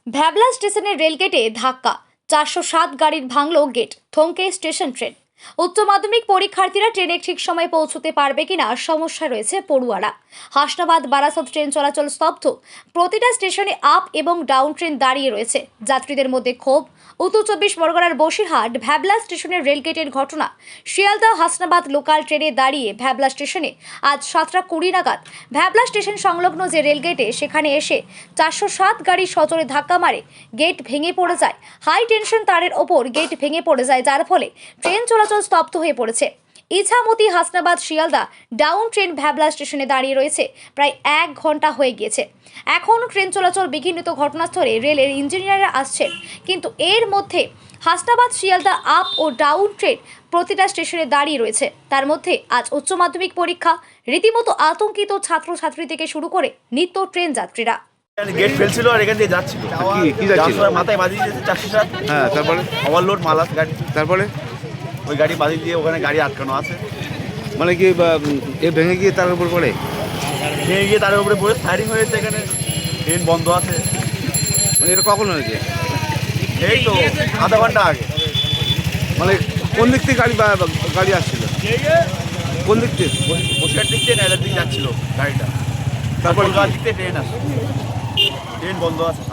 ভ্যাবলা স্টেশনের রেলগেটে ধাক্কা, 407 গাড়ির ভাঙল গেট, থমকে স্টেশন ট্রেন। উচ্চ মাধ্যমিক পরীক্ষার্থীরা ট্রেনে ঠিক সময়ে পৌঁছতে পারবে কিনা সমস্যা রয়েছে পড়ুয়ারা। হাসনাবাদ বারাসত ট্রেন চলাচল স্তব্ধ, প্রতিটা স্টেশনে আপ এবং ডাউন ট্রেন দাঁড়িয়ে রয়েছে। যাত্রীদের মধ্যে ক্ষোভ। উত্তর 24 পরগনার বসিরহাট ভ্যাবলা স্টেশনের রেলগেটের ঘটনা। শিয়ালদহ হাসনাবাদ লোকাল ট্রেনে দাঁড়িয়ে ভ্যাবলা স্টেশনে আজ 7:20 নাগাদ ভ্যাবলা স্টেশন সংলগ্ন যে রেলগেটে সেখানে এসে 407 গাড়ি সজোরে ধাক্কা মারে গেট ভেঙে পড়ে যায়। হাই টেনশন তারের ওপর গেট ভেঙে পড়ে যায়, যার ফলে ট্রেন চলাচল স্তব্ধ হয়ে পড়েছে। ইছামতি হাসনাবাদ শিয়ালদা ডাউন ট্রেন ভ্যাবলা স্টেশনে দাঁড়িয়ে রয়েছে প্রায় 1 ঘন্টা হয়ে গিয়েছে। এখনও ট্রেন চলাচল বিঘ্নিত। ঘটনাস্থলে রেলের ইঞ্জিনিয়াররা আসছেন, কিন্তু এর মধ্যে হাসনাবাদ শিয়ালদা আপ ও ডাউন ট্রেন প্রতিটা স্টেশনে দাঁড়িয়ে রয়েছে। তার মধ্যে আজ উচ্চ মাধ্যমিক পরীক্ষা, রীতিমতো আতঙ্কিত ছাত্রছাত্রী থেকে শুরু করে নিত্য ট্রেন যাত্রীরা। গেট ফেলছিল আর এখান দিয়ে যাচ্ছিল। কি যাচ্ছিল? মাথায় বাঁধিয়ে দিয়েছে 407। হ্যাঁ, তারপরে ওভারলোড মাল আছে গাড়ি, তারপরে ওই গাড়ি বাঁধিয়ে দিয়ে ওখানে গাড়ি আটকানো আছে। মানে কি এ ভেঙে গিয়ে তার উপর পড়ে? ভেঙে গিয়ে তার উপরে পড়ে ফায়ারিং হয়েছে। এখানে ট্রেন বন্ধ আছে। মানে এটা কখন হয়েছে? এই তো আধা ঘন্টা আগে। মানে কোন দিক থেকে গাড়ি আসছিল? কোন দিক থেকে? বসিরহাট দিক থেকে নাইলার দিকে যাচ্ছিল গাড়িটা। তারপরে কলকাতার দিক থেকে ট্রেন আসে, ট্রেন বন্ধ আছে।